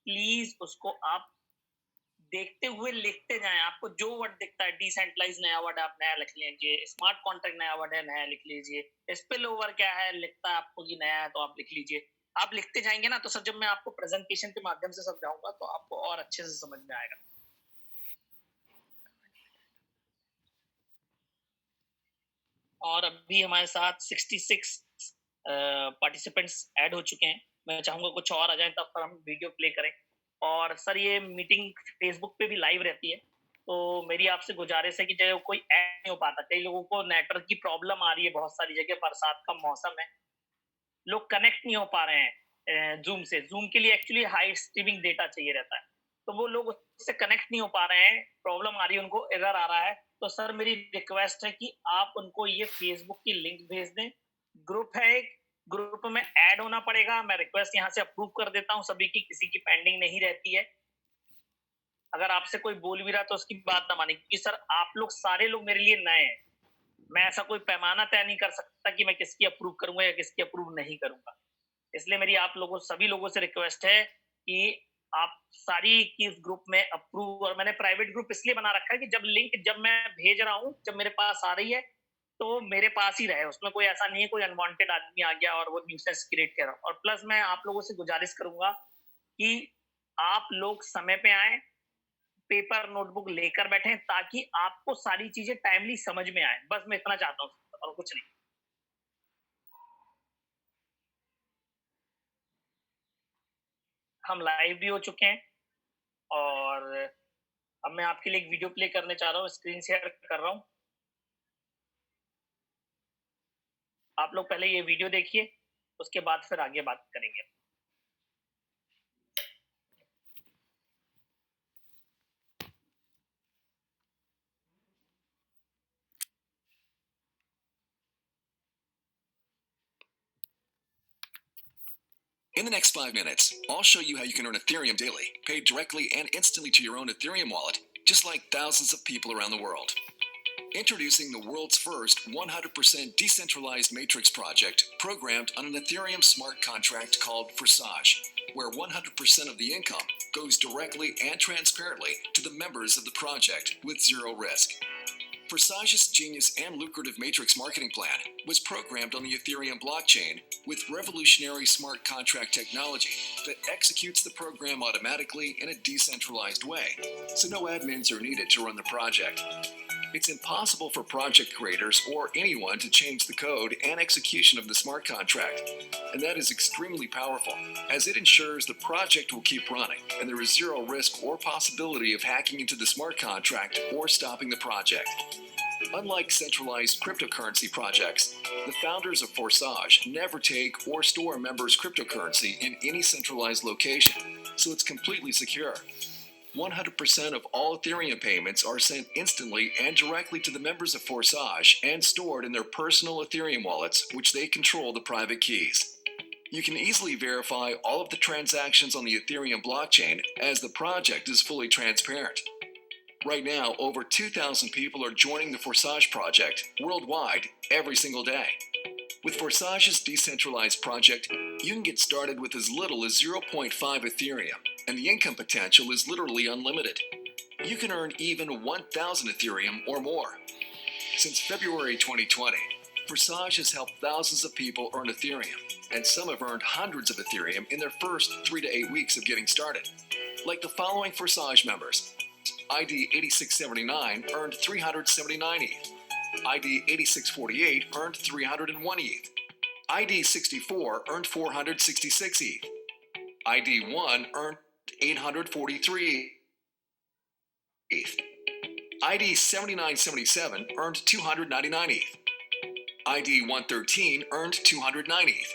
Please उसको आप देखते हुए लिखते जाएं। आपको जो वर्ड दिखता है, डिसेंट्रलाइज नया वर्ड आप नया लिख लीजिए, स्मार्ट कॉन्ट्रैक्ट नया वर्ड है नया लिख लीजिए, स्पिल ओवर क्या है लिखता है आपको कि नया है तो आप लिख लीजिए। आप लिखते जाएंगे ना, तो सर जब मैं आपको प्रेजेंटेशन के माध्यम से समझाऊंगा तो आपको और अच्छे से समझ में आएगा। और अभी हमारे साथ 66 पार्टिसिपेंट्स ऐड हो चुके हैं। मैं चाहूंगा कुछ और आ जाए तब पर हम वीडियो प्ले करें। और सर ये मीटिंग फेसबुक पे भी लाइव रहती है, तो मेरी आपसे गुजारिश है कि जो कोई ऐड नहीं हो पाता, कई लोगों को नेटवर्क की प्रॉब्लम आ रही है, बहुत सारी जगह बरसात का मौसम है, लोग कनेक्ट नहीं हो पा रहे हैं जूम से। जूम के लिए एक्चुअली हाई स्ट्रीमिंग डेटा चाहिए रहता है, तो वो लोग उससे कनेक्ट नहीं हो पा रहे हैं, प्रॉब्लम आ रही है, उनको एरर आ रहा है। तो सर मेरी रिक्वेस्ट है कि आप उनको ये फेसबुक की लिंक भेज दें। ग्रुप है एक, ग्रुप में ऐड होना पड़ेगा। मैं रिक्वेस्ट यहाँ से अप्रूव कर देता हूँ सभी की, किसी की पेंडिंग नहीं रहती है। अगर आपसे कोई बोल भी रहा है तो उसकी बात ना माने, क्योंकि सर आप लोग सारे लोग मेरे लिए नए हैं। मैं ऐसा कोई पैमाना तय नहीं कर सकता कि मैं किसकी अप्रूव करूंगा या किसकी अप्रूव नहीं करूंगा। इसलिए मेरी आप लोगों सभी लोगों से रिक्वेस्ट है कि आप सारी की इस ग्रुप में अप्रूव। और मैंने प्राइवेट ग्रुप इसलिए बना रखा है कि जब लिंक जब मैं भेज रहा हूँ, जब मेरे पास आ रही है, तो मेरे पास ही रहे। उसमें कोई ऐसा नहीं है कोई अनवांटेड आदमी आ गया और वो न्यूसेंस क्रिएट कर रहा हूँ। और प्लस मैं आप लोगों से गुजारिश करूंगा कि आप लोग समय पे आए, पेपर नोटबुक लेकर बैठे, ताकि आपको सारी चीजें टाइमली समझ में आए। बस मैं इतना चाहता हूँ और कुछ नहीं। हम लाइव भी हो चुके हैं, और अब मैं आपके लिए एक वीडियो प्ले करने चाह रहा हूँ, स्क्रीन शेयर कर रहा हूँ। आप लोग पहले ये वीडियो देखिए, उसके बाद फिर आगे बात करेंगे। In the next 5 minutes, I'll show you how you can earn Ethereum daily, paid directly and instantly to your own Ethereum wallet, just like thousands of people around the world. Introducing the world's first 100% decentralized matrix project programmed on an Ethereum smart contract called Forsage, where 100% of the income goes directly and transparently to the members of the project with zero risk. Forsage's genius and lucrative matrix marketing plan was programmed on the Ethereum blockchain with revolutionary smart contract technology that executes the program automatically in a decentralized way, so no admins are needed to run the project. It's impossible for project creators or anyone to change the code and execution of the smart contract, and that is extremely powerful, as it ensures the project will keep running and there is zero risk or possibility of hacking into the smart contract or stopping the project. Unlike centralized cryptocurrency projects, the founders of Forsage never take or store members' cryptocurrency in any centralized location, so it's completely secure. 100% of all Ethereum payments are sent instantly and directly to the members of Forsage and stored in their personal Ethereum wallets, which they control the private keys. You can easily verify all of the transactions on the Ethereum blockchain, as the project is fully transparent. Right now, over 2,000 people are joining the Forsage project worldwide every single day. With Forsage's decentralized project, you can get started with as little as 0.5 Ethereum, and the income potential is literally unlimited. You can earn even 1,000 Ethereum or more. Since February 2020, Forsage has helped thousands of people earn Ethereum, and some have earned hundreds of Ethereum in their first 3 to 8 weeks of getting started. Like the following Forsage members: ID 8679 earned 379 ETH. ID 8648 earned 301 ETH. ID 64 earned 466 ETH. ID 1 earned 843 ETH. ID 7977 earned 299 ETH. ID 113 earned 209 ETH.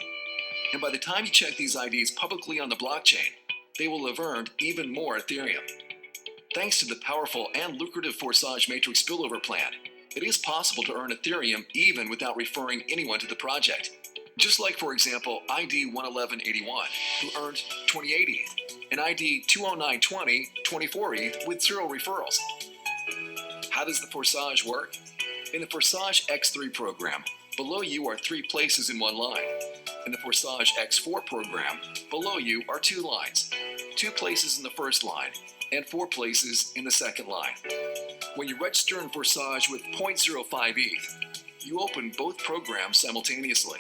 And by the time you check these IDs publicly on the blockchain, they will have earned even more Ethereum. Thanks to the powerful and lucrative Forsage Matrix spillover plan, it is possible to earn Ethereum even without referring anyone to the project. Just like, for example, ID 11181, who earned 28 ETH, and ID 20920, 24 ETH with zero referrals. How does the Forsage work? In the Forsage X3 program, below you are 3 places in one line. In the Forsage X4 program, below you are 2 lines. 2 places in the first line and 4 places in the second line. When you register in Forsage with 0.05 ETH, you open both programs simultaneously.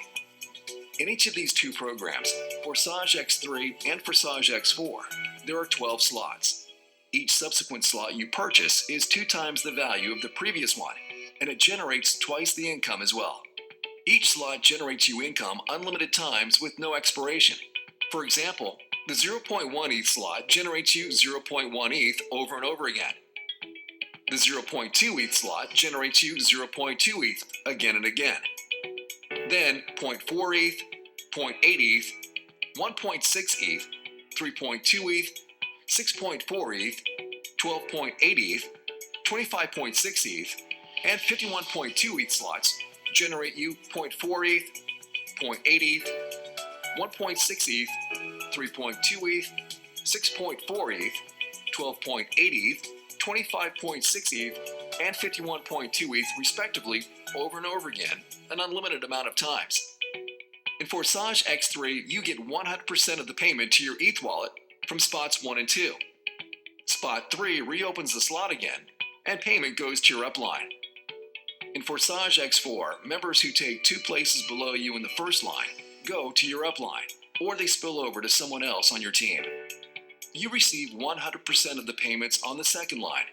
In each of these 2 programs, Forsage X3 and Forsage X4, there are 12 slots. Each subsequent slot you purchase is 2 times the value of the previous one, and it generates twice the income as well. Each slot generates you income unlimited times with no expiration. For example, the 0.1 ETH slot generates you 0.1 ETH over and over again. The 0.2 ETH slot generates you 0.2 ETH again and again. Then 0.4 ETH, 0.8 ETH, 1.6 ETH, 3.2 ETH, 6.4 ETH, 12.8 ETH, 25.6 ETH, and 51.2 ETH slots generate you 0.4 ETH, 0.8 ETH, 1.6 ETH, 3.2 ETH, 6.4 ETH, 12.8 ETH, 25.6 ETH, and 51.2 ETH respectively over and over again, an unlimited amount of times. In Forsage X3, you get 100% of the payment to your ETH wallet from spots 1 and 2. Spot 3 reopens the slot again, and payment goes to your upline. In Forsage X4, members who take 2 places below you in the first line go to your upline, or they spill over to someone else on your team. You receive 100% of the payments on the second line.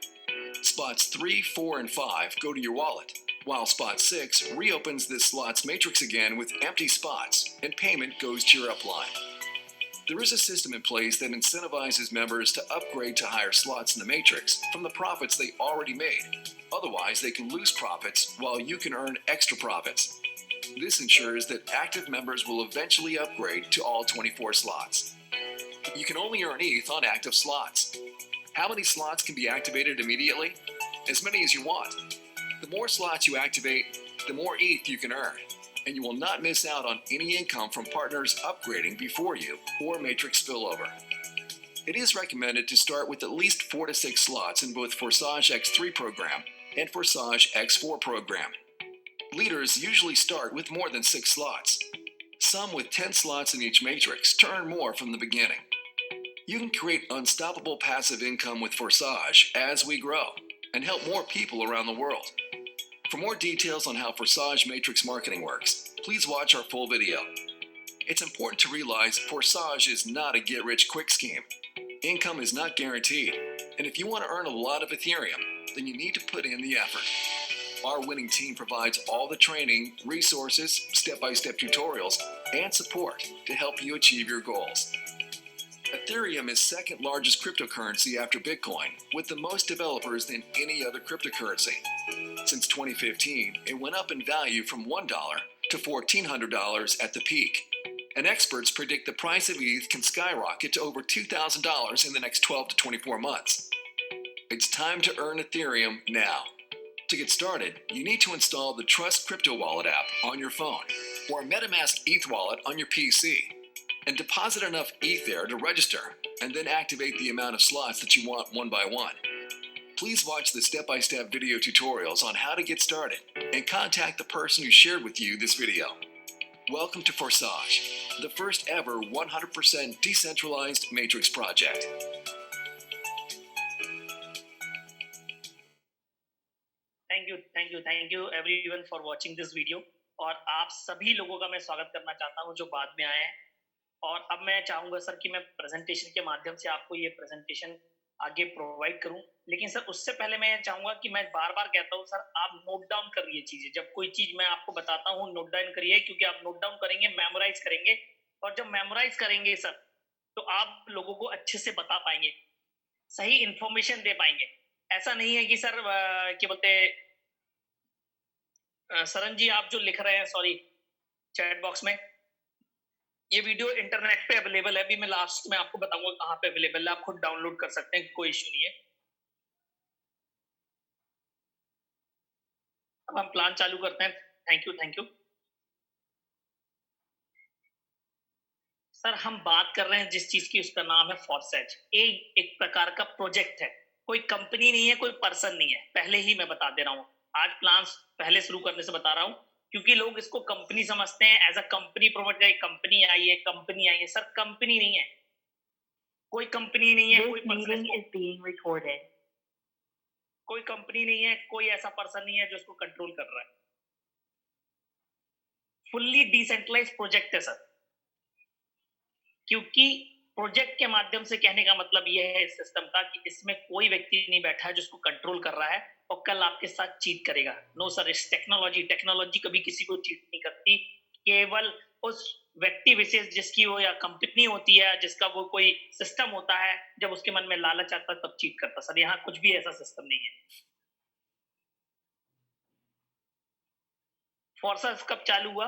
Spots 3, 4, and 5 go to your wallet, while spot 6 reopens this slot's matrix again with empty spots, and payment goes to your upline. There is a system in place that incentivizes members to upgrade to higher slots in the matrix from the profits they already made. Otherwise, they can lose profits while you can earn extra profits. This ensures that active members will eventually upgrade to all 24 slots. You can only earn ETH on active slots. How many slots can be activated immediately? As many as you want. The more slots you activate, the more ETH you can earn, and you will not miss out on any income from partners upgrading before you or matrix spillover. It is recommended to start with at least 4 to 6 slots in both Forsage X3 program and Forsage X4 program. Leaders usually start with more than 6 slots, some with 10 slots in each matrix to earn more from the beginning. You can create unstoppable passive income with Forsage as we grow and help more people around the world. For more details on how Forsage Matrix marketing works, please watch our full video. It's important to realize Forsage is not a get-rich-quick scheme. Income is not guaranteed, and if you want to earn a lot of Ethereum, then you need to put in the effort. Our winning team provides all the training, resources, step-by-step tutorials, and support to help you achieve your goals. Ethereum is second largest cryptocurrency after Bitcoin, with the most developers than any other cryptocurrency. Since 2015, it went up in value from $1 to $1,400 at the peak. And experts predict the price of ETH can skyrocket to over $2,000 in the next 12 to 24 months. It's time to earn Ethereum now. To get started, you need to install the Trust Crypto Wallet app on your phone or MetaMask ETH Wallet on your PC and deposit enough ETH there to register and then activate the amount of slots that you want one by one. Please watch the step-by-step video tutorials on how to get started and contact the person who shared with you this video. Welcome to Forsage, the first ever 100% decentralized matrix project. Thank you everyone for watching this video. और आप सभी लोगों का मैं स्वागत करना चाहता हूं जो बाद में आए हैं। और अब मैं चाहूंगा सर कि मैं प्रेजेंटेशन के माध्यम से आपको ये प्रेजेंटेशन आगे प्रोवाइड करूं, लेकिन सर उससे पहले मैं चाहूंगा कि मैं बार-बार कहता हूं सर आप नोट डाउन करिए चीजें। जब कोई चीज मैं आपको बताता हूं नोट डाउन करिए, क्योंकि आप नोट डाउन करेंगे, मेमोराइज करेंगे, और जब मेमोराइज करेंगे सर तो आप लोगों को अच्छे से बता पाएंगे, सही इंफॉर्मेशन दे पाएंगे। ऐसा नहीं है कि सर क्या बोलते सरन जी आप जो लिख रहे हैं, सॉरी, चैट बॉक्स में, ये वीडियो इंटरनेट पे अवेलेबल है। अभी मैं लास्ट में आपको बताऊंगा कहाँ पे अवेलेबल है, आप खुद डाउनलोड कर सकते हैं, कोई इश्यू नहीं है। अब हम प्लान चालू करते हैं। Thank you sir. हम बात कर रहे हैं जिस चीज की, उसका नाम है फॉरसेज। एक प्रकार का प्रोजेक्ट है, कोई कंपनी नहीं है, कोई पर्सन नहीं है, पहले ही मैं बता दे रहा हूँ। आज प्लान्स पहले शुरू करने से बता रहा हूँ, क्योंकि लोग इसको कंपनी समझते हैं, as a company provide, company आई है सर, कंपनी नहीं है। कोई कंपनी नहीं है, This कोई पर्सन meeting इसको is being recorded. कोई कंपनी नहीं है, कोई ऐसा पर्सन नहीं है जो इसको कंट्रोल कर रहा है। फुल्ली डिसेंट्रलाइज्ड प्रोजेक्ट है सर। क्योंकि प्रोजेक्ट के माध्यम से कहने का मतलब ये है इस सिस्टम का कि इसमें कोई व्यक्ति नहीं बैठा है जो इसको कंट्रोल कर रहा है और कल आपके साथ चीट करेगा। नो सर, इस टेक्नोलॉजी कभी किसी को चीट नहीं करती। केवल उस व्यक्ति विशेष जिसकी वो या कंपनी होती है, जिसका वो कोई सिस्टम होता है, जब उसके मन में लालच आता है तब चीट करता। सर यहाँ कुछ भी ऐसा सिस्टम नहीं है। फोर्सास कब चालू हुआ?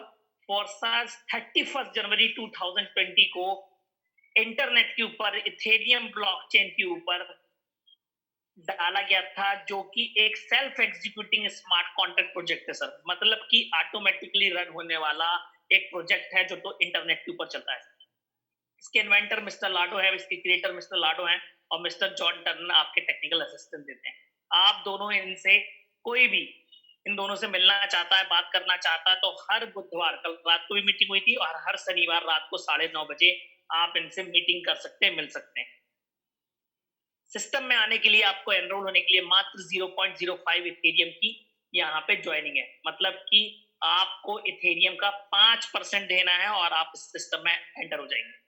फोर्सास 31 जनवरी 2020 को इंटरनेट के ऊपर इथेरियम ब्लॉकचेन के ऊपर डाला गया था, जो कि एक self executing smart contract project है सर। मतलब कि ऑटोमेटिकली रन होने वाला एक प्रोजेक्ट है जो तो इंटरनेट के ऊपर चलता है। इसके इन्वेंटर मिस्टर लाडो है, इसके क्रिएटर मिस्टर लाडो हैं और मिस्टर जॉन टर्नर आपके टेक्निकल असिस्टेंट देते हैं। आप दोनों इनसे कोई भी इन दोनों से मिलना चाहता है, बात करना चाहता है, तो हर बुधवार, कल रात को भी मीटिंग हुई थी, और हर शनिवार रात को 9:30 बजे आप इनसे मीटिंग कर सकते हैं, मिल सकते हैं। सिस्टम में आने के लिए आपको एनरोल होने के लिए मात्र 0.05 इथेरियम की यहाँ पे ज्वाइनिंग है। मतलब कि आपको इथेरियम का 5% देना है और आप इस सिस्टम में एंटर हो जाएंगे।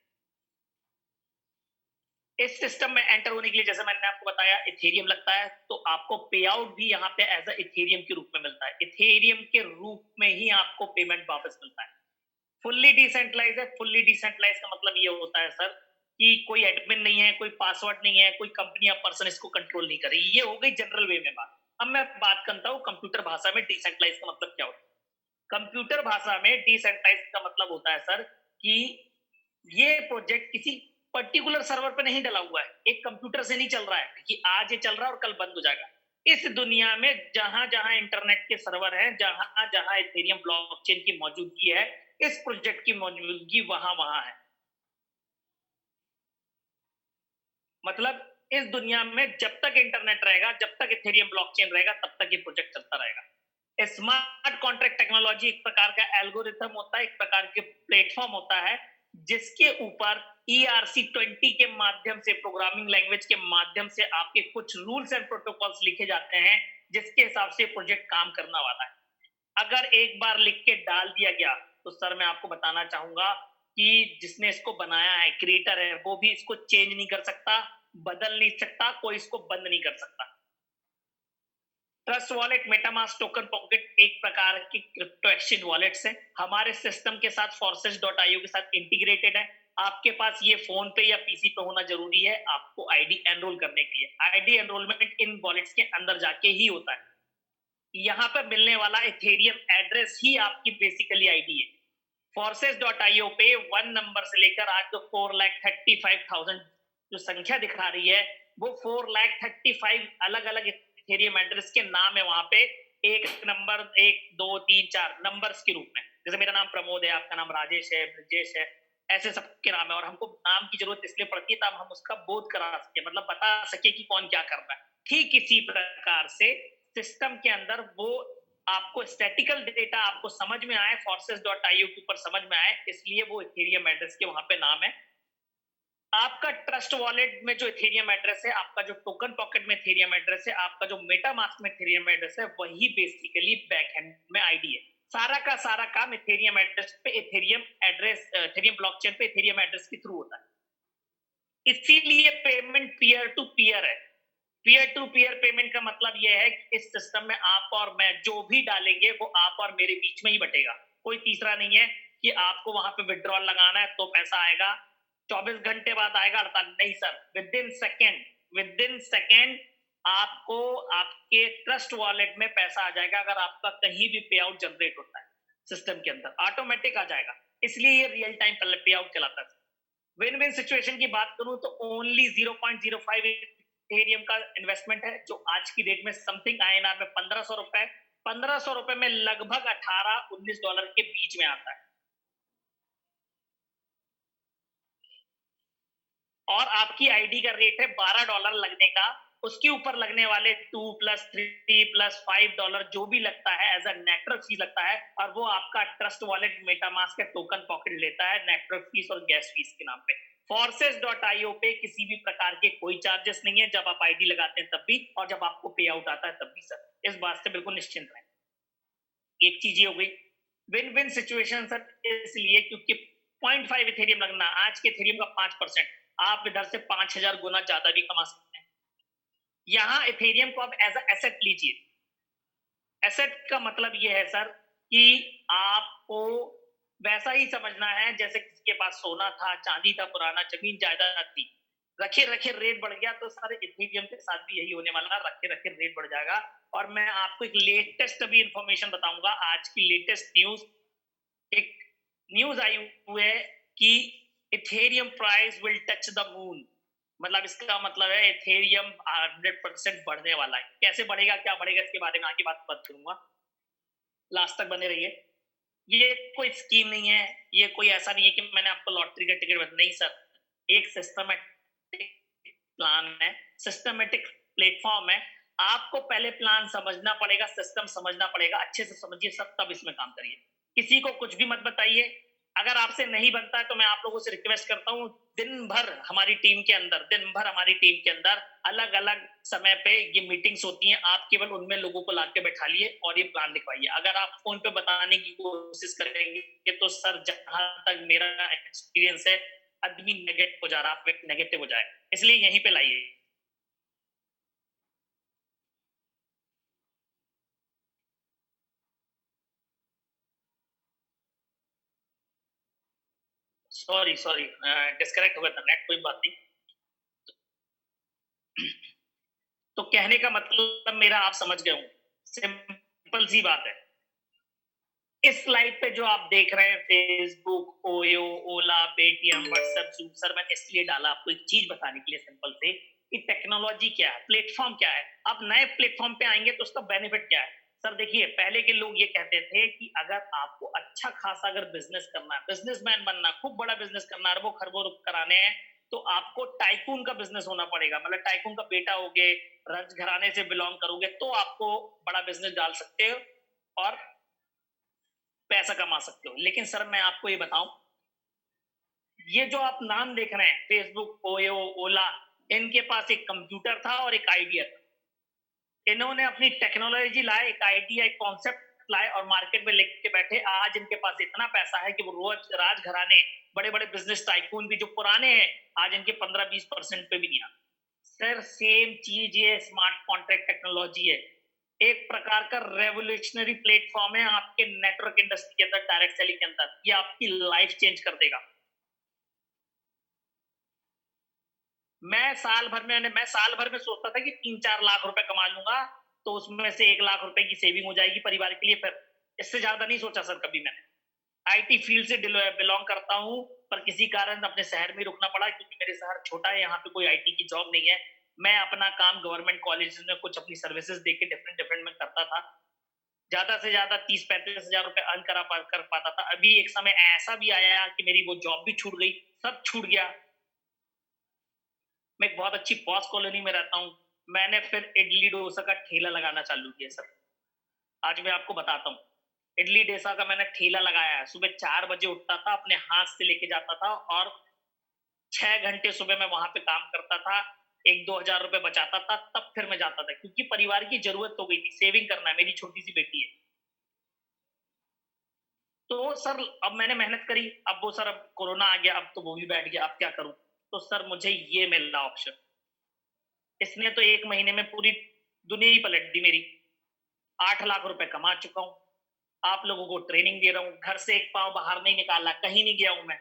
इस सिस्टम में एंटर होने के लिए, जैसे मैंने आपको बताया, इथेरियम लगता है, तो आपको पे आउट भी यहाँ पे एज अ इथेरियम के रूप में मिलता है। इथेरियम के रूप में ही आपको पेमेंट वापस मिलता है। फुल्ली डिसेंट्रलाइज है। फुल्ली डिसेंट्रलाइज का मतलब ये होता है सर कि कोई एडमिन नहीं है, कोई पासवर्ड नहीं है, कोई कंपनी या पर्सन इसको कंट्रोल नहीं कर रही। ये हो गई जनरल वे में बात। अब मैं बात करता हूँ कंप्यूटर भाषा में डिसेंट्रलाइज का मतलब क्या होता है। कंप्यूटर भाषा में डिसेंट्रलाइज का मतलब होता है सर कि ये प्रोजेक्ट किसी पर्टिकुलर सर्वर पे नहीं डला हुआ है, एक कंप्यूटर से नहीं चल रहा है कि आज ये चल रहा है और कल बंद हो जाएगा। इस दुनिया में जहां जहां इंटरनेट के सर्वर हैं, जहां जहां इथेरियम ब्लॉकचेन की मौजूदगी है, इस प्रोजेक्ट की मौजूदगी वहां वहां है। मतलब इस दुनिया में जब तक इंटरनेट रहेगा, जब तक इथेरियम ब्लॉकचेन रहेगा, तब तक ये प्रोजेक्ट चलता रहेगा। स्मार्ट कॉन्ट्रैक्ट टेक्नोलॉजी एक प्रकार का एल्गोरिथम होता है, एक प्रकार के प्लेटफॉर्म होता है, जिसके ऊपर ERC20 के माध्यम से, प्रोग्रामिंग लैंग्वेज के माध्यम से आपके कुछ रूल्स एंड प्रोटोकॉल्स लिखे जाते हैं, जिसके हिसाब से प्रोजेक्ट काम करना वाला है। अगर एक बार लिख के डाल दिया गया तो सर मैं आपको बताना चाहूंगा कि जिसने इसको बनाया है, क्रिएटर है, वो भी इसको चेंज नहीं कर सकता, बदल नहीं सकता, कोई इसको बंद नहीं कर सकता। Trust wallet, MetaMask, token pocket एक प्रकार की क्रिप्टो एक्सचेंज वॉलेट्स हैं। हमारे सिस्टम के साथ forces.io के साथ इंटीग्रेटेड है। आपके पास ये फोन पे या पीसी पे होना जरूरी है आपको आईडी एनरोल करने के लिए। आईडी एनरोलमेंट इन वॉलेट्स के अंदर जाके ही होता है। यहाँ पे मिलने वाला इथेरियम एड्रेस ही आपकी बेसिकली आईडी है। forces.io पे 1 नंबर से लेकर आज जो 4,35,000 जो संख्या दिखा रही है, वो 4,35,000 अलग अलग इथेरियम एड्रेस के नाम है। वहां पे एक नंबर, 1 2 3 4 नंबर्स के रूप में, जैसे मेरा नाम प्रमोद है, आपका नाम राजेश है, ब्रजेश है, ऐसे सबके नाम है। और हमको नाम की जरूरत इसलिए पड़ती है तब हम उसका बोध करा सके, मतलब बता सके कि कौन क्या कर रहा है। ठीक इसी प्रकार से सिस्टम के अंदर वो आपको स्टैटिकल डेटा आपको समझ में आए, forces.io के ऊपर समझ में आए, इसलिए वो इथेरियम एड्रेस के वहां पे नाम है। आपका ट्रस्ट वॉलेट में जो इथेरियम एड्रेस है, आपका जो टोकन पॉकेट में इथेरियम एड्रेस है, आपका जो मेटामास्क में इथेरियम एड्रेस है, वही बेसिकली बैकएंड में आईडी है। सारा का सारा काम इथेरियम एड्रेस पे, इथेरियम एड्रेस, इथेरियम ब्लॉकचेन पे इथेरियम एड्रेस के थ्रू होता है। इसीलिए पेमेंट पीयर टू पीयर है। पीयर टू पीयर पेमेंट का मतलब यह है कि इस सिस्टम में आप और मैं जो भी डालेंगे वो आप और मेरे बीच में ही बटेगा। कोई तीसरा नहीं है कि आपको वहां पे विड्रॉल लगाना है तो पैसा आएगा, 24 घंटे बाद आएगा, 48 नहीं सर, विद इन सेकेंड आपको आपके ट्रस्ट वॉलेट में पैसा आ जाएगा। अगर आपका कहीं भी पे आउट जनरेट होता है सिस्टम के अंदर, ऑटोमेटिक आ जाएगा। इसलिए ये रियल टाइम पे आउट चलाता है। विन विन सिचुएशन की बात करूं तो ओनली 0.05 इथेरियम का इन्वेस्टमेंट है, जो आज की डेट में समथिंग INR में 1500 रुपए, 1500 रुपए में लगभग 18-19 डॉलर के बीच में आता है। और आपकी आईडी का रेट है $12 लगने का। उसके ऊपर लगने वाले 2 + 3 + $5 जो भी लगता है एज अ नेटवर्क फीस लगता है, और वो आपका ट्रस्ट वॉलेट मेटामास्क के टोकन पॉकेट लेता है नेटवर्क फीस और गैस फीस के नाम पे। forces.io पे किसी भी प्रकार के कोई चार्जेस नहीं है, जब आप आईडी लगाते हैं तब भी, और जब आपको पे आउट आता है तब भी सर, इस बात से बिल्कुल निश्चिंत रहें। एक चीज ये हो गई। विन विन सिचुएशन सर, इसलिए क्योंकि 0.5 इथेरियम लगना, आज के इथेरियम का 5%, आप इधर से 5000 गुना ज्यादा भी कमा सकते हैं। यहाँ इथेरियम को आप एज अ एसेट लीजिए। एसेट का मतलब ये है सर कि आपको वैसा ही समझना है जैसे किसी के पास सोना था, चांदी था, पुराना जमीन जायदाद थी। रखे रखे रेट बढ़ गया, तो सर इथेरियम के साथ भी यही होने वाला, रखे रखे रेट बढ़ जाएगा। और मैं आपको एक लेटेस्ट अभी इंफॉर्मेशन बताऊंगा, आज की लेटेस्ट न्यूज। एक न्यूज आई हुई है कि Ethereum price will touch the moon. मतलब इसका मतलब है इथेरियम 100% बढ़ने वाला है। कैसे बढ़ेगा, क्या बढ़ेगा, इसके बारे में आगे बात करूंगा। लास्ट तक बने रहिए। ये कोई स्कीम नहीं है, ये कोई ऐसा नहीं है कि मैंने आपको लॉटरी का टिकट नहीं सर, एक सिस्टमेटिक प्लान है, सिस्टमेटिक प्लेटफॉर्म है। आपको पहले प्लान समझना पड़ेगा, सिस्टम समझना पड़ेगा, अच्छे से समझिए सब, तब इसमें काम करिए। किसी को कुछ भी मत बताइए। अगर आपसे नहीं बनता है तो मैं आप लोगों से रिक्वेस्ट करता हूँ, दिन भर हमारी टीम के अंदर अलग अलग समय पे ये मीटिंग्स होती हैं, आप केवल उनमें लोगों को लाके बैठा लिए और ये प्लान लिखवाइए। अगर आप फोन पे बताने की कोशिश करेंगे तो सर, जहां तक मेरा एक्सपीरियंस है, आदमी नेगेटिव हो जा रहा है, नेगेटिव हो जाए, इसलिए यहीं पे लाइए। सॉरी सॉरी, डिस्कनेक्ट हो गया था नेट, कोई बात नहीं। तो कहने का मतलब मेरा आप समझ गए हों, सिंपल सी बात है। इस स्लाइड पे जो आप देख रहे हैं, फेसबुक, ओयो, ओला, पेटीएम, व्हाट्सएप, जूम, सर मैंने इसलिए डाला आपको एक चीज बताने के लिए सिंपल से, कि टेक्नोलॉजी क्या है, प्लेटफॉर्म क्या है। आप नए प्लेटफॉर्म पे आएंगे तो उसका बेनिफिट क्या है। सर देखिए, पहले के लोग ये कहते थे कि अगर आपको अच्छा खासा अगर बिजनेस करना है, बिजनेसमैन बनना, खूब बड़ा बिजनेस करना, अरबों खरबों कराने हैं, तो आपको टाइकून का बिजनेस होना पड़ेगा। मतलब टाइकून का बेटा होगे, राजघराने से बिलोंग करोगे, तो आपको बड़ा बिजनेस डाल सकते हो और पैसा कमा सकते हो। लेकिन सर मैं आपको ये बताऊं, ये जो आप नाम देख रहे हैं, फेसबुक, ओयो, ओला, इनके पास एक कंप्यूटर था और एक आइडिया था। इन्होंने अपनी टेक्नोलॉजी लाए, एक आइडिया, एक कॉन्सेप्ट लाए और मार्केट में लेके बैठे। आज इनके पास इतना पैसा है कि वो रोज राजघराने, बड़े बड़े बिजनेस टाइकून भी जो पुराने हैं, आज इनके 15-20% पे भी नहीं आते। सर सेम चीज ये स्मार्ट कॉन्ट्रैक्ट टेक्नोलॉजी है, एक प्रकार का रेवोल्यूशनरी प्लेटफॉर्म है आपके नेटवर्क इंडस्ट्री के अंदर, डायरेक्ट सेलिंग के अंदर। ये आपकी लाइफ चेंज कर देगा। मैं साल भर में सोचता था कि 3-4 लाख रुपए कमा लूंगा, तो उसमें से 1 लाख रुपए की सेविंग हो जाएगी परिवार के लिए। फिर इससे ज्यादा नहीं सोचा सर कभी मैंने। आईटी फील्ड से बिलोंग करता हूँ, पर किसी कारण अपने शहर में रुकना पड़ा, क्योंकि मेरे शहर छोटा है, यहाँ पे कोई आईटी की जॉब नहीं है। मैं अपना काम गवर्नमेंट कॉलेज में कुछ अपनी सर्विसेज दे के डिफरेंट डिफरेंट में करता था। ज्यादा से ज्यादा 30-35 हजार रुपए अर्न कर पाता था। अभी एक समय ऐसा भी आया कि मेरी वो जॉब भी छूट गई, सब छूट गया। मैं एक बहुत अच्छी पॉस कॉलोनी में रहता हूँ। मैंने फिर इडली डोसा का ठेला लगाना चालू किया सर। आज मैं आपको बताता हूँ, इडली डोसा का मैंने ठेला लगाया है। सुबह 4 बजे उठता था, अपने हाथ से लेके जाता था और 6 घंटे सुबह मैं वहां पे काम करता था। 1-2 हजार रुपए बचाता था, तब फिर मैं जाता था, क्योंकि परिवार की जरूरत हो गई थी, सेविंग करना है, मेरी छोटी सी बेटी है। तो सर अब मैंने मेहनत करी, अब वो सर, अब कोरोना आ गया, अब तो वो भी बैठ गया, अब क्या करूं। तो सर मुझे ये मिल रहा ऑप्शन, इसने तो 1 महीने में पूरी दुनिया ही पलट दी मेरी। 8 लाख रुपए कमा चुका हूँ, आप लोगों को ट्रेनिंग दे रहा हूँ, घर से एक पाँव बाहर नहीं निकाला, कहीं नहीं गया हूँ मैं।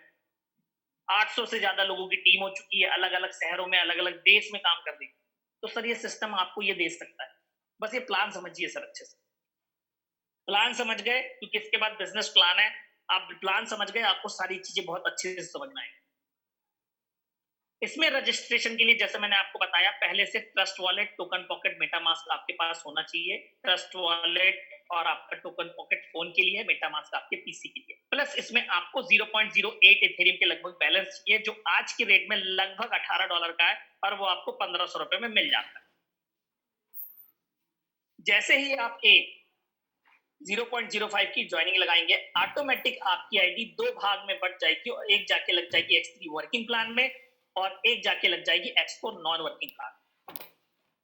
800 से ज्यादा लोगों की टीम हो चुकी है, अलग अलग शहरों में, अलग अलग देश में काम कर दी। तो सर ये सिस्टम आपको ये दे सकता है, बस ये प्लान समझिए सर अच्छे से। प्लान समझ गए, क्योंकि इसके बाद बिजनेस प्लान है। आप प्लान समझ गए, आपको सारी चीजें बहुत अच्छे से समझ में आएंगी। इसमें रजिस्ट्रेशन के लिए जैसे मैंने आपको बताया, पहले से trust wallet, token pocket, MetaMask आपके पास होना चाहिए। ट्रस्ट वॉलेट और आपका टोकन पॉकेट फोन के लिए, मेटामास्क आपके पीसी के लिए। प्लस इसमें आपको 0.08 इथेरियम के लगभग बैलेंस चाहिए, जो आज की रेट में लगभग $18 का है, और वो आपको 1500 रुपए में मिल जाता है। जैसे ही आप 0.05 की ज्वाइनिंग लगाएंगे, ऑटोमेटिक आपकी आईडी 2 भाग में बट जाएगी और एक जाके लग जाएगी X3 वर्किंग प्लान में और एक जाके लग जाएगी X4 non working plan.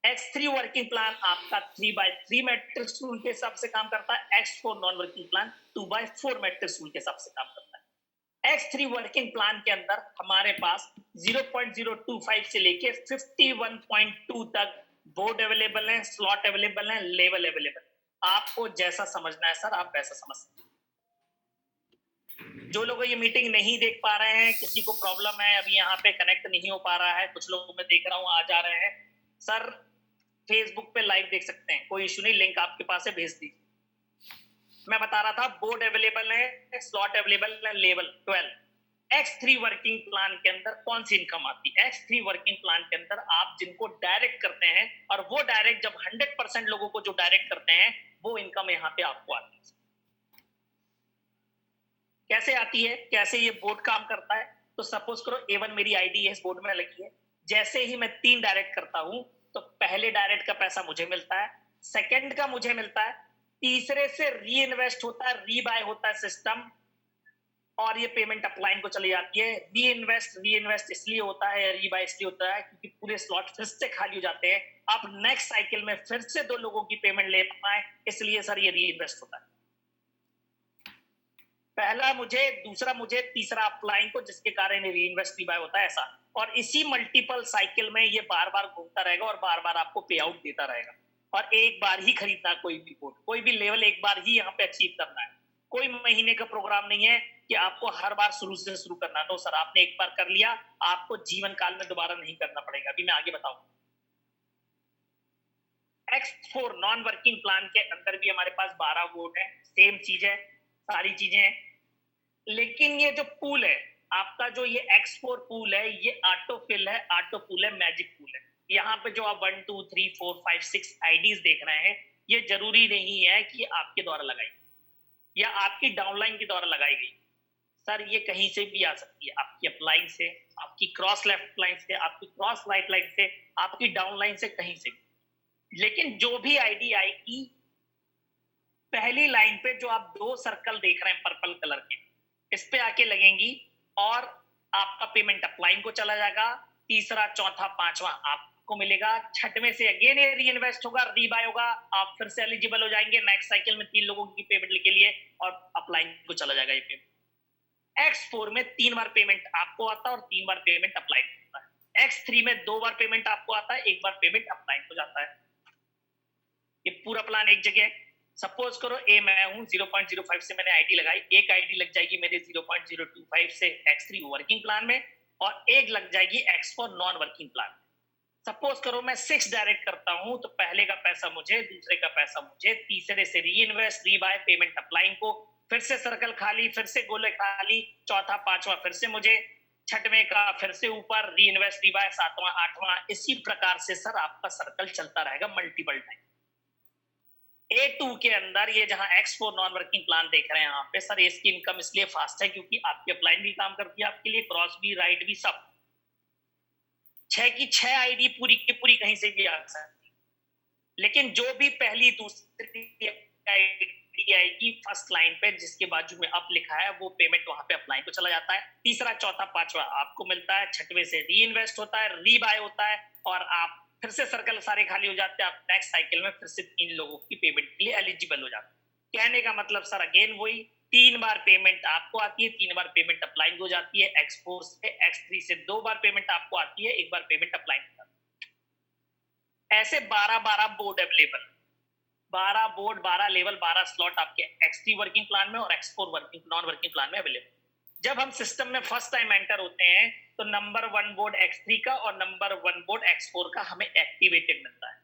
X3 working plan आपका 3/3 मैट्रिक्स रूल के हिसाब से काम करता है, X4 non working plan 2/4 matrix rule के हिसाब से काम करता है। X3 वर्किंग प्लान के अंदर हमारे पास 0.025 से लेके 51.2 तक बोर्ड अवेलेबल है, स्लॉट अवेलेबल है, लेवल अवेलेबल। आपको जैसा समझना है सर, आप वैसा समझ सकते हैं। जो लोग ये मीटिंग नहीं देख पा रहे हैं, किसी को प्रॉब्लम है, अभी यहाँ पे कनेक्ट नहीं हो पा रहा है, कुछ लोग मैं देख रहा हूँ आ जा रहे हैं, सर फेसबुक पे लाइव देख सकते हैं, कोई इशू नहीं, लिंक आपके पास है, भेज दीजिए। मैं बता रहा था बोर्ड अवेलेबल है, स्लॉट अवेलेबल है, लेवल 12। X3 वर्किंग प्लान के अंदर कौन सी इनकम आती है? X3 वर्किंग प्लान के अंदर आप जिनको डायरेक्ट करते हैं और वो डायरेक्ट जब 100% लोगों को जो डायरेक्ट करते हैं वो इनकम यहाँ पे आपको आती है। कैसे आती है, कैसे ये बोर्ड काम करता है? तो सपोज करो A1 मेरी आईडी है, इस बोर्ड में लगी है, जैसे ही मैं 3 डायरेक्ट करता हूं तो पहले डायरेक्ट का पैसा मुझे मिलता है, सेकंड का मुझे मिलता है, तीसरे से री इन्वेस्ट होता है, रीबाय होता है सिस्टम और ये पेमेंट अपलाइन को चली जाती है। री इन्वेस्ट इसलिए होता है, रीबाय इसलिए होता है क्योंकि पूरे स्लॉट फिर से खाली हो जाते हैं, आप नेक्स्ट साइकिल में फिर से 2 लोगों की पेमेंट ले पाए, इसलिए सर ये री इन्वेस्ट होता है। पहला मुझे, दूसरा मुझे, तीसरा अपलाइन को, जिसके कारण री इन्वेस्ट रीबाय होता है, ऐसा। और इसी मल्टीपल साइकिल में ये बार बार घूमता रहेगा और बार बार आपको पे आउट देता रहेगा। और एक बार ही खरीदना, कोई भी बोर्ड, कोई भी लेवल एक बार ही यहाँ पे अचीव करना है। कोई महीने का प्रोग्राम नहीं है कि आपको हर बार शुरू से शुरू करना। तो सर आपने एक बार कर लिया, आपको जीवन काल में दोबारा नहीं करना पड़ेगा। अभी मैं आगे बताऊं। X4 नॉन वर्किंग प्लान के अंदर भी हमारे पास 12 बोर्ड है, सेम चीज है, सारी चीजें हैं, लेकिन ये जो पूल है आपका, जो ये X4 पूल है, ये ऑटो फिल है, ऑटो पूल है, मैजिक पूल है। यहाँ पे जो आप 1 2 3 4 5 6 आईडीज देख रहे हैं, ये जरूरी नहीं है कि आपके द्वारा लगाई या आपकी डाउनलाइन के द्वारा लगाई गई। सर ये कहीं से भी आ सकती है, आपकी अपलाइन से, आपकी क्रॉस लेफ्ट लाइन से, आपकी क्रॉस राइट लाइन से, आपकी डाउनलाइन से, कहीं से भी। लेकिन जो भी आईडी आएगी, पहली लाइन पे जो आप 2 सर्कल देख रहे हैं पर्पल कलर के, इस पे आके लगेंगी और आपका पेमेंट अपलाइन को चला जाएगा। तीसरा, चौथा, पांचवा आपको मिलेगा। छठवें से अगेन ये री इन्वेस्ट होगा, रीबाय होगा, आप फिर से एलिजिबल हो जाएंगे नेक्स्ट साइकिल में 3 लोगों की पेमेंट के लिए और अपलाइन को चला जाएगा ये पेमेंट। X4 में 3 बार पेमेंट आपको आता है और 3 बार पेमेंट अप्लाइन होता है। X3 में 2 बार पेमेंट आपको आता है, 1 बार पेमेंट अप्लाइन हो जाता है। ये पूरा प्लान एक जगह। सपोज करो ए मैं हूं, 0.05 से मैंने आईडी लगाई, एक आईडी लग जाएगी मेरे 0.025 से X3 वर्किंग प्लान में और एक लग जाएगी X4 non working plan. Suppose करो मैं 6 डायरेक्ट करता हूं तो पहले का पैसा मुझे, दूसरे का पैसा मुझे, तीसरे से री इन्वेस्ट, रीबाय, पेमेंट अप्लाइन को, फिर से सर्कल खाली, फिर से गोले खाली, चौथा पांचवा फिर से मुझे, छठवें का फिर से ऊपर, री इन्वेस्ट, रीबाय, सातवां, आठवां, इसी प्रकार से सर आपका सर्कल चलता रहेगा मल्टीपल टाइम। A2 के अंदर ये जहां X4 नॉन वर्किंग प्लान देख रहे हैं यहाँ पे, सर इसकी इनकम इसलिए फास्ट है क्योंकि आपकी अपलाइन भी काम करती है आपके लिए, क्रॉस भी, राइट भी, सब। 6 की 6 आईडी पूरी की पूरी कहीं से भी आ सकती है, लेकिन जो भी पहली दूसरी आईडी आएगी फर्स्ट लाइन पे जिसके बाजू में अप लिखा है, वो पेमेंट वहां पे अपलाइन को चला जाता है। तीसरा, चौथा, पांचवा आपको मिलता है, छठवें से री इन्वेस्ट होता है, रीबाय होता है और आप फिर से सर्कल सारे खाली हो जाते हैं, आप नेक्स्ट साइकिल में फिर से 3 लोगों की पेमेंट के लिए एलिजिबल हो जाते हैं। कहने का मतलब सर अगेन वही, 3 बार पेमेंट आपको आती है, 3 बार पेमेंट अप्लाइन हो जाती है। X4 से, X3 से 2 बार पेमेंट आपको आती है, 1 बार पेमेंट अप्लाइन हो जाती है। ऐसे 12 board available, 12 board, 12 level, 12 slot आपके X3 वर्किंग प्लान में और X4 working non working plan में अवेलेबल। जब हम सिस्टम में फर्स्ट टाइम एंटर होते हैं तो नंबर 1 बोर्ड X3 का और नंबर 1 बोर्ड X4 का हमें एक्टिवेटेड मिलता है।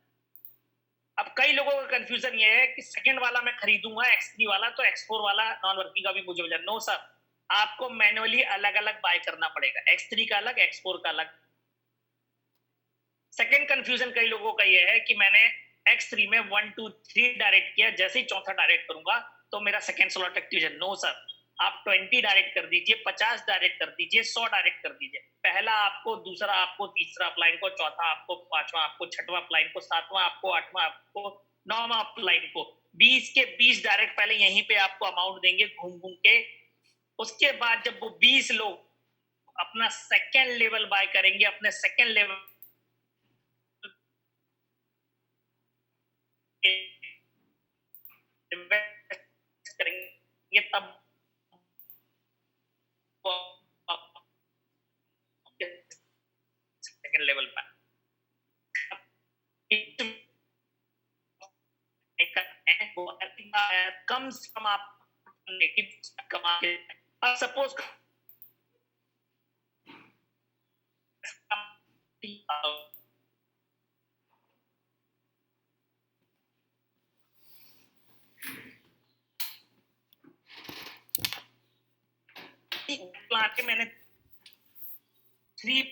अब कई लोगों का कंफ्यूजन ये है कि सेकंड वाला मैं खरीदूंगा X3 वाला तो X4 वाला नॉन वर्किंग का भी मुझे मिल जाए। नो सर, आपको मैनुअली अलग अलग बाय करना पड़ेगा, X3 का अलग, X4 का अलग। सेकंड कंफ्यूजन कई लोगों का ये है कि मैंने X3 में 1 2 3 डायरेक्ट किया, जैसे ही चौथा डायरेक्ट करूंगा तो मेरा सेकंड स्लॉट एक्टिव है। नो सर, आप 20 डायरेक्ट कर दीजिए, 50 डायरेक्ट कर दीजिए, 100 डायरेक्ट कर दीजिए। पहला आपको, दूसरा आपको, तीसरा अपलाइन को, चौथा आपको, पांचवा आपको, छठवां अपलाइन को, सातवां आपको, आठवां आपको, नौवां अपलाइन को। 20 के 20 डायरेक्ट पहले यहीं पे आपको अमाउंट देंगे घूम घूम के। उसके बाद जब वो 20 लोग अपना सेकेंड लेवल बाय करेंगे, अपने सेकेंड लेवल इन्वेस्ट करेंगे, तब सेकेंड लेवल पर comes from आप कमा के सपोज मैंने 3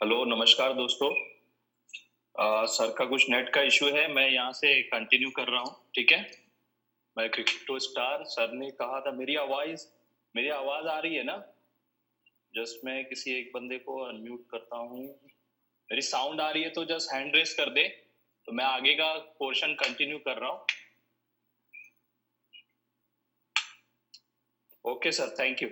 हेलो नमस्कार दोस्तों। सर का कुछ नेट का इशू है, मैं यहाँ से कंटिन्यू कर रहा हूँ, ठीक है। मैं क्रिप्टो स्टार, सर ने कहा था मेरी आवाज आ रही है ना? जस्ट मैं किसी एक बंदे को अनम्यूट करता हूँ। मेरी साउंड आ रही है तो जस्ट हैंड रेस कर दे, तो मैं आगे का पोर्शन कंटिन्यू कर रहा हूँ। Okay sir, thank you.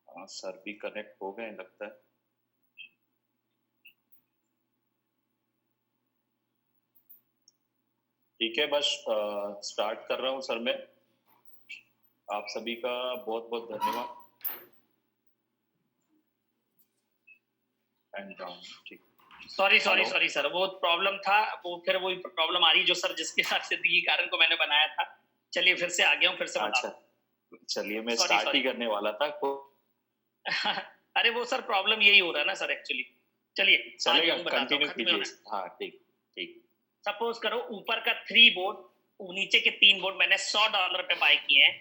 हाँ सर भी कनेक्ट हो गए लगता है। ठीक है, बस स्टार्ट कर रहा हूँ सर मैं। आप सभी का बहुत बहुत धन्यवाद। ठीक। सॉरी सर, वो प्रॉब्लम था, वो फिर वही प्रॉब्लम आ रही जो सर जिसके साथ जिंदगी कारण को मैंने बनाया था। चलिए फिर से आ गया हूँ, फिर से बता। चलिए मैं स्टार्ट ही करने वाला था अरे वो सर प्रॉब्लम यही हो रहा है ना सर एक्चुअली। चलिए चलेगा, कंटिन्यू कीजिए। हाँ ठीक ठीक। सपोज करो ऊपर का 3 बोर्ड, नीचे के 3 बोर्ड मैंने $100 पे बाय किए हैं।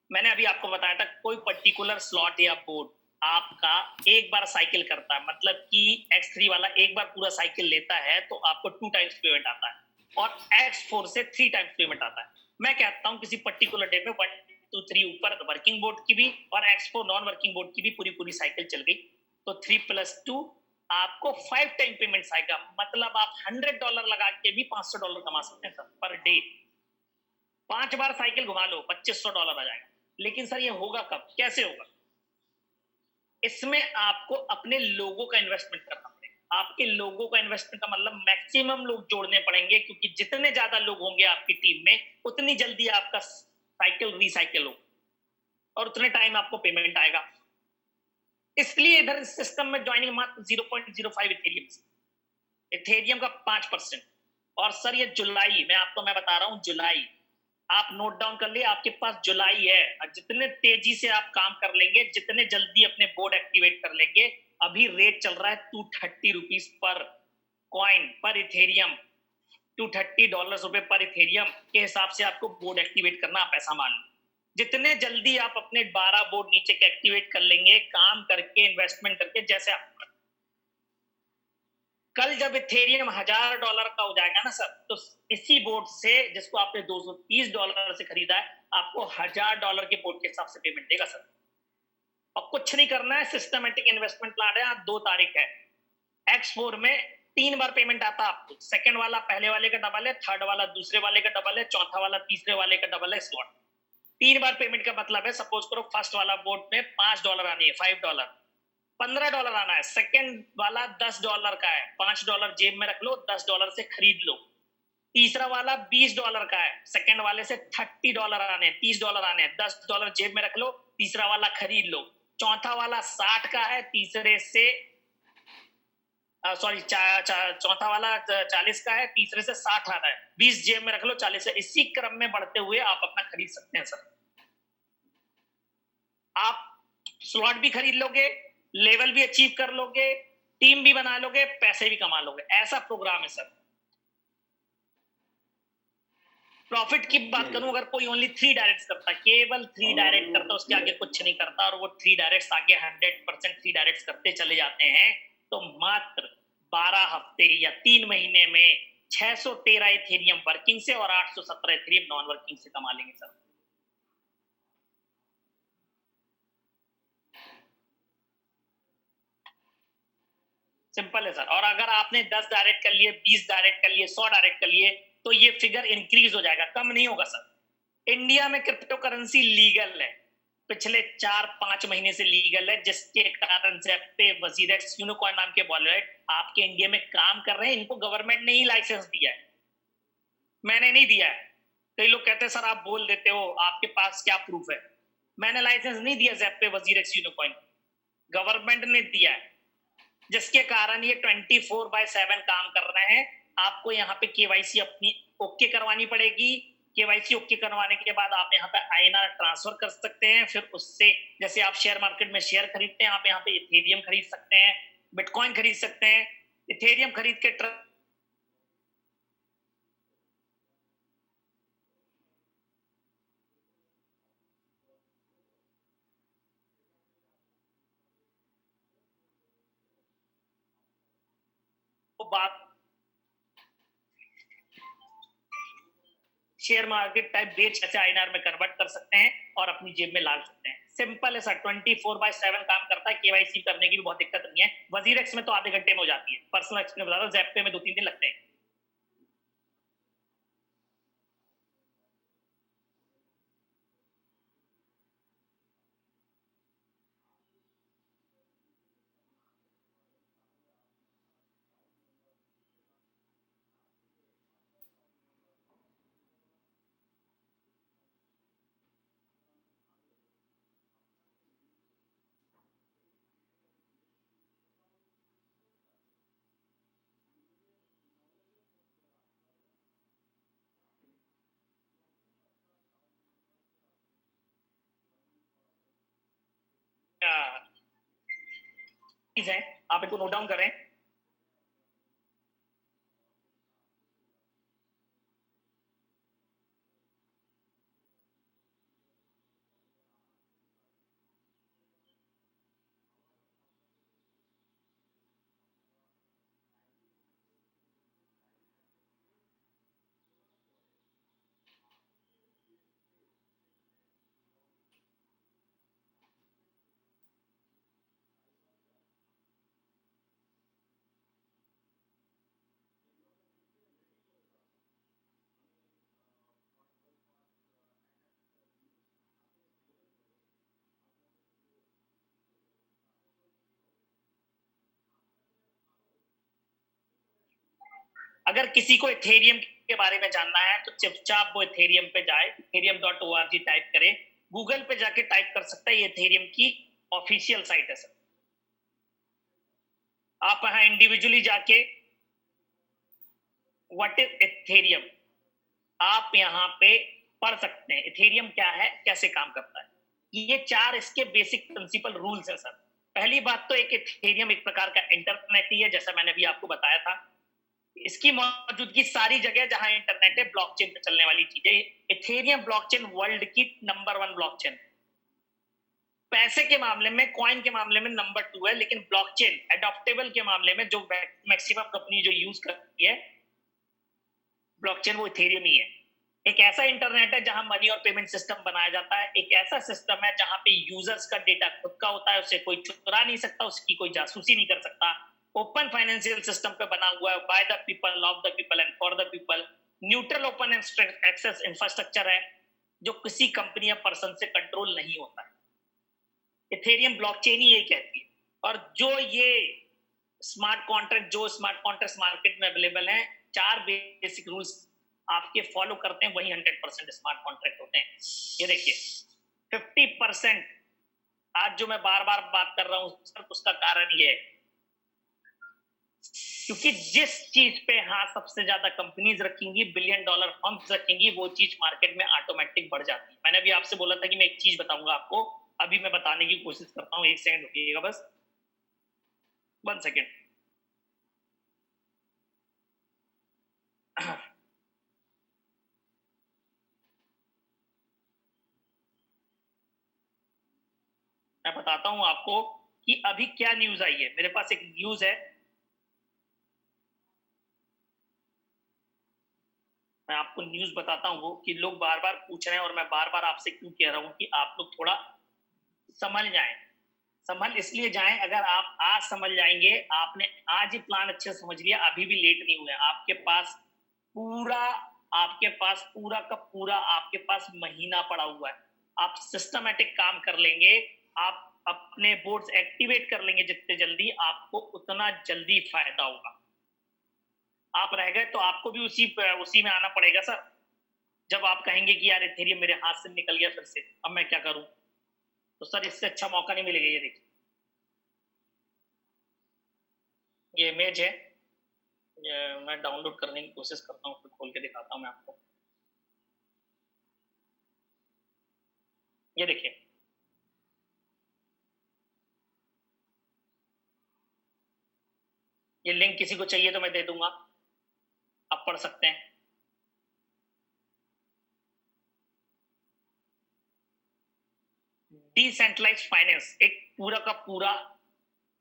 मैंने अभी आपको बताया था कोई पर्टिकुलर स्लॉट या बोर्ड आपका एक बार साइकिल करता है, मतलब कि X3 वाला एक बार पूरा साइकिल लेता है तो आपको 2 टाइम्स पेमेंट आता है, और X4 से 3 टाइम्स पेमेंट आता है। मैं कहता हूं किसी पर्टिकुलर डे में 1 2 3 ऊपर वर्किंग बोर्ड की भी और X4 नॉन वर्किंग बोर्ड की भी पूरी साइकिल चल गई, तो 3 + 2 आपको 5 टाइम पेमेंट आएगा। मतलब आप $100 लगा के भी $500 कमा सकते हैं सर पर डे। 5 बार साइकिल घुमा लो, $2500 आ जाएगा। लेकिन सर ये होगा कब, कैसे होगा? इसमें आपको अपने लोगों का इन्वेस्टमेंट करना पड़ेगा। आपके लोगों का इन्वेस्टमेंट का मतलब मैक्सिमम लोग जोड़ने पड़ेंगे, क्योंकि जितने ज्यादा लोग होंगे आपकी टीम में उतनी जल्दी आपका साइकिल रिसाइकिल हो और उतने टाइम आपको पेमेंट आएगा। इसलिए इधर सिस्टम में ज्वाइनिंग मात्र 0.05 इथेरियम का 5%। और सर ये जुलाई मैं बता रहा हूं, जुलाई आप नोट डाउन कर लिए, आपके पास जुलाई है। जितने तेजी से आप काम कर लेंगे, जितने जल्दी अपने बोर्ड एक्टिवेट कर लेंगे, अभी रेट चल रहा है $230 पर कॉइन पर इथेरियम, $230 पर इथेरियम के हिसाब से आपको बोर्ड एक्टिवेट करना, आप ऐसा मान लो। जितने जल्दी आप अपने 12 बोर्ड नीचे के एक्टिवेट कर लेंगे, काम करके इन्वेस्टमेंट करके, जैसे आप कल जब इथेरियम $1000 का हो जाएगा ना सर, तो इसी बोर्ड से जिसको आपने $230 से खरीदा है, आपको $1000 के बोर्ड के हिसाब से पेमेंट देगा सर। और कुछ नहीं करना है, सिस्टमेटिक इन्वेस्टमेंट प्लान है। आज 2 तारीख है, X4 में 3 बार पेमेंट आता है आपको। सेकंड वाला पहले वाले का डबल है, थर्ड वाला दूसरे वाले का डबल है, चौथा वाला तीसरे वाले का डबल है स्लॉट। 3 बार पेमेंट का मतलब है, सपोज करो फर्स्ट वाला बोर्ड में $5 आनी है, $5 $15 आना है। सेकंड वाला $10 का है, $5 जेब में रख लो, $10 से खरीद लो। तीसरा वाला $20 का है, सेकंड वाले से $30 आने हैं, $30 आने हैं, $10 जेब में रख लो, तीसरा वाला खरीद लो। चौथा वाला 60 का है, तीसरे से चौथा वाला 40 का है, तीसरे से 60 आना है, 20 जेब में रख लो, 40 है। इसी क्रम में बढ़ते हुए आप अपना खरीद सकते हैं सर। आप स्लॉट भी खरीद लोगे, लेवल भी अचीव कर लोगे, टीम भी बना लोगे, पैसे भी कमा लोगे। ऐसा प्रोग्राम है सर। प्रॉफिट की बात करूं, अगर कोई ओनली 3 डायरेक्ट्स करता है, केवल 3 डायरेक्ट करता है, उसके आगे कुछ नहीं करता, और वो 3 डायरेक्ट्स आगे 100% 3 डायरेक्ट्स करते चले जाते हैं, तो मात्र 12 हफ्ते या 3 महीने में 613 इथेरियम वर्किंग से और 817 इथेरियम नॉन वर्किंग से कमा लेंगे सर। सिंपल है सर। और अगर आपने 10 डायरेक्ट कर लिए, 20 डायरेक्ट कर लिए, 100 डायरेक्ट कर लिए, तो ये फिगर इंक्रीज हो जाएगा, कम नहीं होगा सर। इंडिया में क्रिप्टो करेंसी लीगल है, पिछले 4-5 महीने से लीगल है, जिसके कारण ज़ेप्पे, वजीरेक्स, यूनिकॉइन नाम के वॉलेट आपके इंडिया में काम कर रहे हैं। इनको गवर्नमेंट ने ही लाइसेंस दिया है, मैंने नहीं दिया है। कई लोग कहते हैं सर आप बोल देते हो, आपके पास क्या प्रूफ है? मैंने लाइसेंस नहीं दिया ज़ेप्पे, वजीरेक्स, यूनिकॉइन, गवर्नमेंट ने दिया है, जिसके कारण ये 24/7 काम कर रहे हैं। आपको यहाँ पे केवाईसी अपनी ओके करवानी पड़ेगी। केवाईसी ओके करवाने के बाद आप यहाँ पे आईएनआर ट्रांसफर कर सकते हैं। फिर उससे, जैसे आप शेयर मार्केट में शेयर खरीदते हैं, आप यहाँ पे इथेरियम खरीद सकते हैं, बिटकॉइन खरीद सकते हैं। इथेरियम खरीद के बात शेयर मार्केट टाइप बेच कैसे आईएनआर में कन्वर्ट कर सकते हैं और अपनी जेब में डाल सकते हैं। सिंपल है सर, 24/7 काम करता है। केवाईसी करने की भी बहुत दिक्कत नहीं है। वजीरेक्स में तो आधे घंटे में हो जाती है, पर्सनल एक्सपीरियंस बता रहा हूं, ज़ेप्पे में 2-3 दिन लगते हैं। है, आप इनको नोट डाउन करें। अगर किसी को इथेरियम के बारे में जानना है तो चुपचाप वो इथेरियम पे जाए, ethereum.org टाइप करे, गूगल पे जाके टाइप कर सकता है। ये इथेरियम की ऑफिशियल साइट है सर। आप वहां इंडिविजुअली जाके व्हाट इज इथेरियम, आप यहाँ पे पढ़ सकते हैं इथेरियम क्या है, कैसे काम करता है। ये 4 इसके बेसिक प्रिंसिपल रूल्स है सर। पहली बात तो एक इथेरियम एक प्रकार का इंटरनेट ही है, जैसा मैंने भी आपको बताया था। इसकी मौजूदगी सारी जगह जहां इंटरनेट है, ब्लॉकचेन पे चलने वाली चीजें। इथेरियम ब्लॉकचेन वर्ल्ड की नंबर 1 ब्लॉकचेन। पैसे के मामले में, कॉइन के मामले में नंबर 2 है, लेकिन ब्लॉकचेन एडॉप्टेबल के मामले में जो मैक्सिमम कंपनी जो यूज करती है ब्लॉकचेन, वो इथेरियम ही है। एक ऐसा इंटरनेट है जहां मनी और पेमेंट सिस्टम बनाया जाता है। एक ऐसा सिस्टम है जहां पे यूजर्स का डेटा खुद का होता है, उसे कोई चुरा नहीं सकता, उसकी कोई जासूसी नहीं कर सकता। ओपन फाइनेंशियल सिस्टम पे बना हुआ है, by the people, of the people and for the people. Neutral open access infrastructure है जो किसी कंपनी या पर्सन से कंट्रोल नहीं होता है। इथेरियम ब्लॉकचेन ही यही कहती है। और जो ये स्मार्ट कॉन्ट्रैक्ट मार्केट में अवेलेबल हैं, 4 बेसिक रूल्स आपके फॉलो करते हैं, वही 100% स्मार्ट कॉन्ट्रैक्ट होते हैं। ये देखिए 50%, आज जो मैं बार बार बात कर रहा हूं उसका कारण ये है क्योंकि जिस चीज पे हाँ सबसे ज्यादा कंपनीज रखेंगी, $1 बिलियन फर्म्स रखेंगी, वो चीज मार्केट में ऑटोमेटिक बढ़ जाती है। मैंने भी आपसे बोला था कि मैं एक चीज बताऊंगा आपको, अभी मैं बताने की कोशिश करता हूँ, 1 सेकंड रुकिएगा बस। 1 सेकेंड। मैं बताता हूं आपको कि अभी क्या न्यूज आई है। मेरे पास एक न्यूज है, मैं आपको न्यूज बताता हूं वो कि लोग बार बार पूछ रहे हैं और मैं बार बार आपसे क्यों कह रहा हूं कि आप लोग थोड़ा समझ जाएं। समझ इसलिए जाएं, अगर आप आज समझ जाएंगे, आपने आज ही प्लान अच्छे से समझ लिया, अभी भी लेट नहीं हुए। पूरा आपके पास पूरा का पूरा आपके पास महीना पड़ा हुआ है। आप सिस्टमेटिक काम कर लेंगे, आप अपने बोर्ड्स एक्टिवेट कर लेंगे, जितने जल्दी आपको उतना जल्दी फायदा होगा। आप रह गए तो आपको भी उसी में आना पड़ेगा सर। जब आप कहेंगे कि यार इथेरियम मेरे हाथ से निकल गया फिर से, अब मैं क्या करूं, तो सर इससे अच्छा मौका नहीं मिलेगा। ये देखिए, ये इमेज है, ये मैं डाउनलोड करने की कोशिश करता हूँ, फिर खोल के दिखाता हूँ मैं आपको। ये देखिए, ये लिंक किसी को चाहिए तो मैं दे दूंगा, आप पढ़ सकते हैं। डिसेंट्रलाइज्ड फाइनेंस एक पूरा का पूरा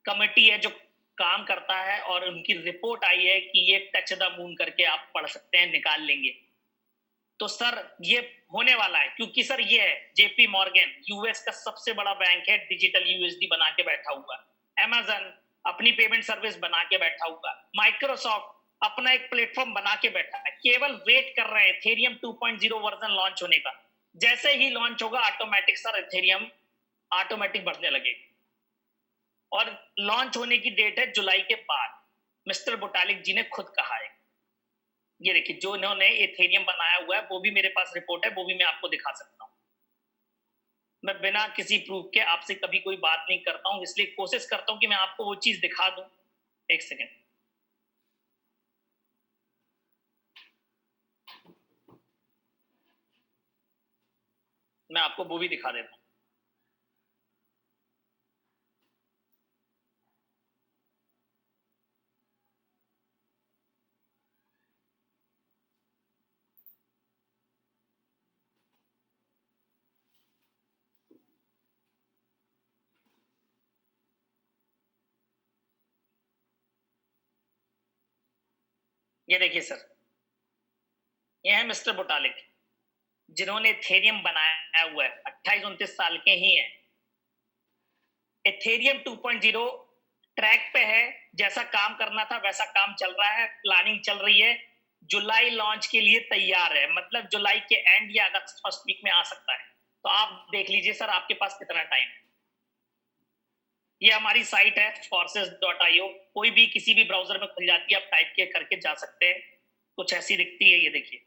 कमेटी है जो काम करता है, और उनकी रिपोर्ट आई है कि ये टच द मून करके आप पढ़ सकते हैं, निकाल लेंगे। तो सर ये होने वाला है, क्योंकि सर ये है जेपी मॉर्गन, यूएस का सबसे बड़ा बैंक है, डिजिटल यूएसडी बना के बैठा हुआ। अमेजन अपनी पेमेंट सर्विस बना के बैठा हुआ। माइक्रोसॉफ्ट अपना एक प्लेटफॉर्म बना के बैठा है, केवल वेट कर रहे हैं इथेरियम 2.0 वर्जन लॉन्च होने का। जैसे ही लॉन्च होगा ऑटोमेटिक सर इथेरियम ऑटोमेटिक बढ़ने लगेगा, और लॉन्च होने की डेट है जुलाई के बाद, मिस्टर बुटालिक जी ने खुद कहा है। ये देखिए, जो इन्होंने इथेरियम बनाया हुआ है वो भी मेरे पास रिपोर्ट है, वो भी मैं आपको दिखा सकता हूं। मैं बिना किसी प्रूफ के आपसे कभी कोई बात नहीं करता हूं, इसलिए कोशिश करता हूं कि मैं आपको वो चीज दिखा दूं। एक सेकेंड, मैं आपको वो भी दिखा देता हूं। ये देखिए सर, ये है मिस्टर बुटालिक, जिन्होंने इथेरियम बनाया हुआ है, 28-29 साल के ही हैं। इथेरियम 2.0 ट्रैक पे है, जैसा काम करना था वैसा काम चल रहा है, प्लानिंग चल रही है, जुलाई लॉन्च के लिए तैयार है, मतलब जुलाई के एंड या अगस्त फर्स्ट वीक में आ सकता है। तो आप देख लीजिए सर, आपके पास कितना टाइम है। ये हमारी साइट है forces.io, कोई भी किसी भी ब्राउजर में खुल जाती है, आप टाइप के करके जा सकते हैं, कुछ ऐसी दिखती है। ये देखिए,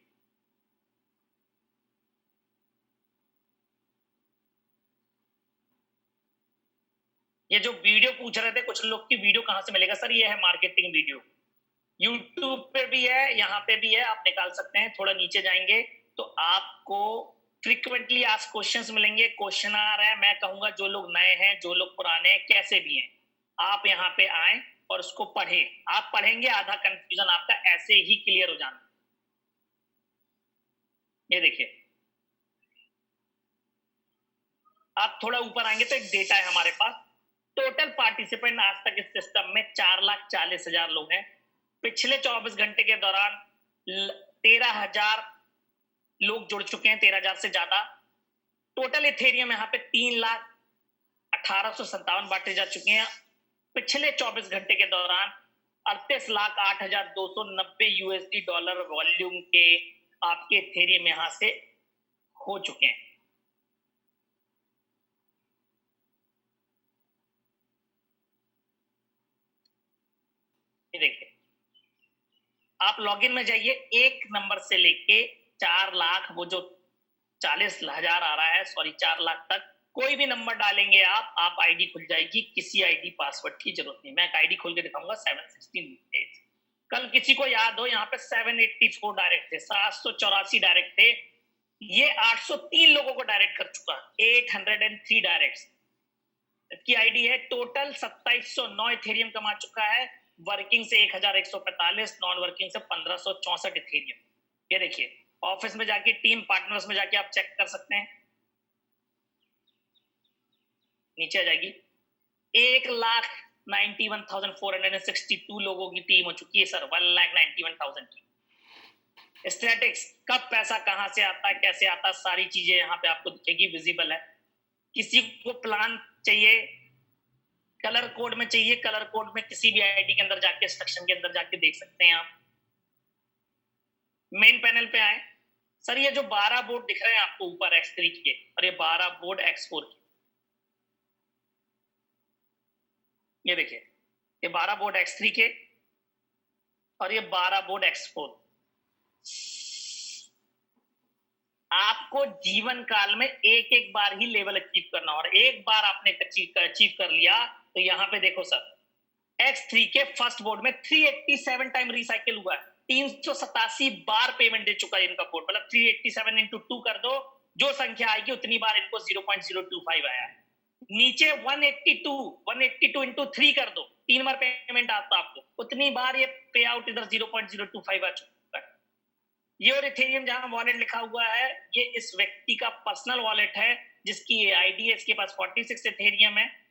ये जो वीडियो पूछ रहे थे कुछ लोग की, वीडियो कहां से मिलेगा सर, ये है मार्केटिंग वीडियो, यूट्यूब पे भी है, यहाँ पे भी है, आप निकाल सकते हैं। थोड़ा नीचे जाएंगे तो आपको फ्रीक्वेंटली आस्क्ड क्वेश्चंस मिलेंगे, क्वेश्चन आ रहा है। मैं कहूंगा जो लोग नए हैं, जो लोग पुराने हैं, कैसे भी हैं, आप यहाँ पे आए और उसको पढ़े। आप पढ़ेंगे, आधा कंफ्यूजन आपका ऐसे ही क्लियर हो जाना। ये देखिए, आप थोड़ा ऊपर आएंगे तो एक डेटा है हमारे पास। टोटल पार्टिसिपेंट आज तक इस सिस्टम में 4,40,000 लोग हैं। पिछले 24 घंटे के दौरान 13,000 लोग जुड़ चुके हैं, 13,000 से ज्यादा। टोटल इथेरियम यहाँ पे 3,18,57 बांटे जा चुके हैं। पिछले 24 घंटे के दौरान 38,08,290 यूएसडी डॉलर वॉल्यूम के आपके इथेरियम यहाँ से हो चुके हैं। ये देखिए, आप लॉगिन में जाइए, एक नंबर से लेके 4 लाख, वो जो 40,000 आ रहा है, सॉरी 4 लाख तक, कोई भी नंबर डालेंगे आप आईडी खुल जाएगी, किसी आईडी पासवर्ड की जरूरत नहीं। मैं एक आईडी खोल के दिखाऊंगा, 716। कल किसी को याद हो, यहाँ पे 784 डायरेक्ट थे, 784 डायरेक्ट थे, ये 803 लोगों को डायरेक्ट कर चुका, 803 डायरेक्ट। इसकी आईडी है टोटल 2709 इथेरियम कमा चुका है, वर्किंग से 1145, नॉन वर्किंग से 1564 इथेरियम। ये देखिए ऑफिस में जाके, टीम पार्टनर्स में जाके आप चेक कर सकते हैं, नीचे आ जाएगी 1,91,462 लोगों की टीम हो चुकी है सर, 1,91,000 की। स्टैटिक्स, कब पैसा कहां से आता है, कैसे आता है, सारी चीजें यहाँ पे आपको दिखेगी, विजिबल है। किसी को प्लान चाहिए, कलर कोड में चाहिए, कलर कोड में किसी भी आईडी के अंदर जाके, इंस्ट्रक्शन के अंदर जाके देख सकते हैं आप। मेन पैनल पे आए सर, ये जो 12 बोर्ड दिख रहे हैं आपको ऊपर X3 के, और ये 12 बोर्ड X4 के, ये देखिए ये 12 बोर्ड X3 के और ये 12 बोर्ड X4। आपको जीवन काल में एक एक बार ही लेवल अचीव करना, और एक बार आपने अचीव कर लिया तो यहाँ पे देखो सर, X3 के फर्स्ट बोर्ड में 387 टाइम रिसाइकिल हुआ है, 387 बार पेमेंट दे चुका है इनका बोर्ड, मतलब 387 इंटू 2 कर दो, जो संख्या आएगी उतनी बार इनको 0.025 आया है। नीचे 182 इंटू 3 कर दो, 3 बार पेमेंट आता आपको, उतनी बार ये पे आउट इधर 0.025 आ चुका है। ये और इथेरियम जहां वॉलेट लिखा हुआ है, ये इस व्यक्ति का पर्सनल वॉलेट है, जिसकी आईडी है, इसके पास 46 इथेरियम है।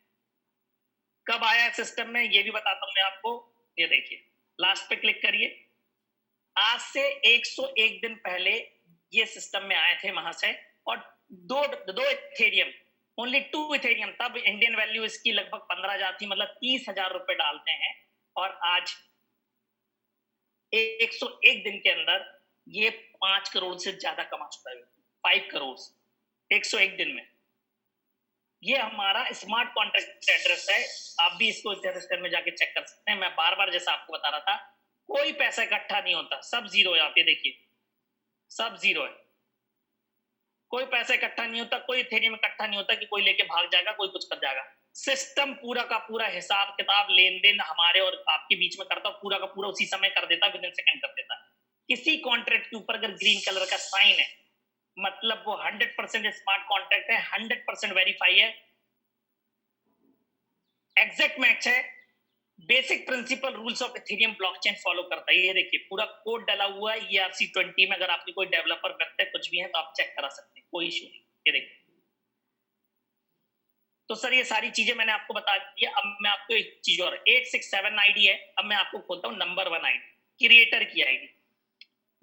कब आया सिस्टम में ये भी बताता हूं मैं आपको, ये देखिए लास्ट पे क्लिक करिए। आज से 101 दिन पहले ये सिस्टम में आए थे वहां से, और दो इथेरियम, ओनली 2 इथेरियम, तब इंडियन वैल्यू इसकी लगभग 15,000 थी, मतलब 30,000 रुपए डालते हैं, और आज 101 दिन के अंदर ये 5 करोड़ से ज्यादा कमा चुका है, 5 करोड़ 101 दिन में। ये हमारा स्मार्ट कॉन्ट्रैक्ट एड्रेस है, आप भी इसको रजिस्टर में जाके चेक कर सकते हैं। मैं बार बार जैसा आपको बता रहा था, कोई पैसा इकट्ठा नहीं होता, सब जीरो है। आप ये देखिए सब जीरो है, कोई पैसा इकट्ठा नहीं होता, कोई इथेरियम इकट्ठा नहीं होता कि कोई लेके भाग जाएगा, कोई कुछ कर जाएगा। सिस्टम पूरा का पूरा हिसाब किताब, लेन देन हमारे और आपके बीच में करता, पूरा का पूरा उसी समय कर देता, विद इन सेकंड कर देता। किसी कॉन्ट्रैक्ट के ऊपर अगर ग्रीन कलर का साइन है, मतलब वो 100% स्मार्ट कॉन्ट्रैक्ट है, 100% वेरीफाई है, एग्जैक्ट मैच है, basic principle rules of Ethereum blockchain follow करता है। ये देखिए पूरा कोड डाला हुआ है ERC20 में, अगर आपकी कोई डेवलपर करते कुछ भी है तो आप चेक करा सकते हैं, कोई इशू नहीं। ये देखिए, तो सर ये सारी चीजें मैंने आपको बता दी। अब मैं आपको एक चीज और, 867 आईडी है, अब मैं आपको खोलता हूँ नंबर 1 आईडी, क्रिएटर की आईडी।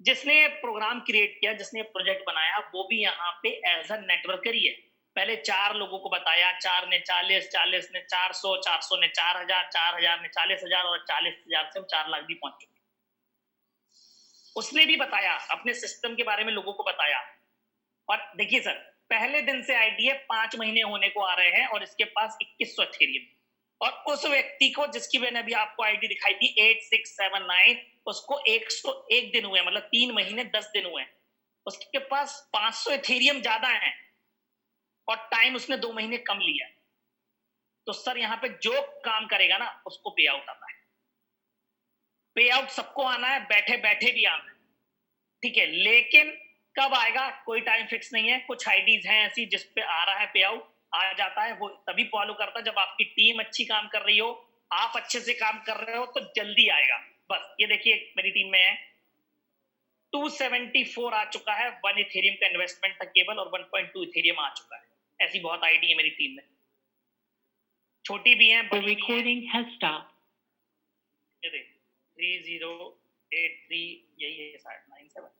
जिसने प्रोग्राम क्रिएट किया, जिसने प्रोजेक्ट बनाया, वो भी यहाँ पे एज अ नेटवर्कर ही है। पहले 4 लोगों को बताया, 4 ने 40, 40 ने 400, 400 ने 4,000, 4,000 ने 40,000, और 40,000 से 4 लाख भी पहुंच चुके। उसने भी बताया, अपने सिस्टम के बारे में लोगों को बताया। और देखिए सर, पहले दिन से आईडी है, 5 महीने होने को आ रहे हैं, और इसके पास 2100 इथेरियम। और उस व्यक्ति को, जिसकी मैंने अभी आपको आईडी दिखाई थी 8679, उसको 101 दिन हुए, मतलब 3 महीने 10 दिन हुए, उसके पास 500 इथेरियम ज्यादा है, और टाइम उसने 2 महीने कम लिया। तो सर यहाँ पे जो काम करेगा ना, उसको पे आउट आता है। पे आउट सबको आना है, बैठे बैठे भी आना है, ठीक है। लेकिन कब आएगा कोई टाइम फिक्स नहीं है। कुछ आईडीज हैं ऐसी जिसपे आ रहा है पे आउट, आ जाता है, वो तभी फॉलो करता है जब आपकी टीम अच्छी काम कर रही हो, आप अच्छे से काम कर रहे हो, तो जल्दी आएगा। बस ये देखिए मेरी टीम में है 274 आ चुका है, 1 इथेरियम का इन्वेस्टमेंट था केवल, और 1.2 इथेरियम आ चुका है। ऐसी बहुत आईडी है मेरी टीम में, छोटी भी हैं, बड़ी भी हैं। ये देख 3083, यही है शायद 97,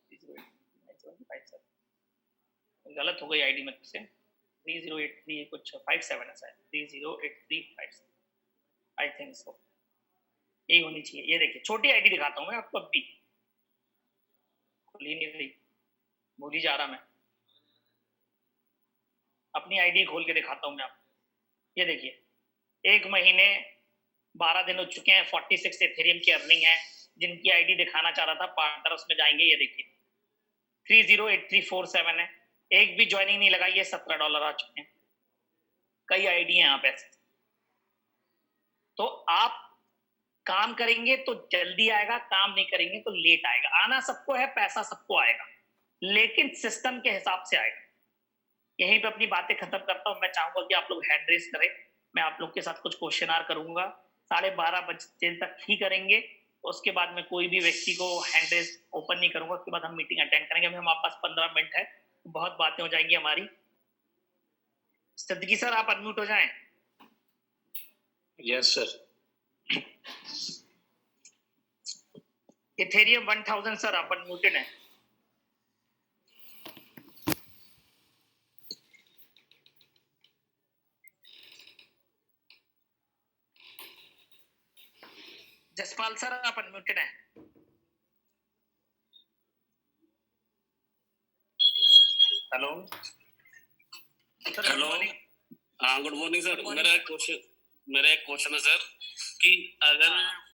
गलत हो गई आईडी में से, 3083 कुछ 57 है शायद, 308357, आई थिंक सो, यही होनी चाहिए। ये देखिए छोटी आईडी दिखाता हूँ मैं आपको, अब भी खुली नहीं रही, भूल ही जा रहा मैं। अपनी आईडी खोल के दिखाता हूँ मैं आपको। ये देखिए 1 महीने 12 दिन हो चुके हैं, 46 इथेरियम की अर्निंग है। जिनकी आईडी दिखाना चाह रहा था पार्टनर, उसमें जाएंगे। ये देखिए 308347 है, एक भी ज्वाइनिंग नहीं लगाई है, $17 आ चुके हैं। कई आईडी हैं यहाँ पे। तो आप काम करेंगे तो जल्दी आएगा, काम नहीं करेंगे तो लेट आएगा। आना सबको है, पैसा सबको आएगा, लेकिन सिस्टम के हिसाब से आएगा। यहीं पे अपनी बातें खत्म करता हूं। मैं चाहूंगा कि आप लोग हैंड रेस करें, मैं आप लोग के साथ कुछ क्वेश्चन आर करूंगा, 12:30 बजे तक ही करेंगे। उसके बाद मैं कोई भी व्यक्ति को हैंड रेज ओपन नहीं करूंगा। उसके बाद हम मीटिंग अटेंड करेंगे। अभी हमारे पास 15 मिनट है, बहुत बातें हो जाएंगी हमारी। सिद्दीकी सर, आप अनम्यूट हो जाएं। Yes sir. इथेरियम 1000 सर, आप अनम्यूटेड हैं। जसपाल सर, आप अनम्यूटेड हैं। Hello hello. हाँ, गुड मॉर्निंग सर। मेरा एक क्वेश्चन है सर कि अगर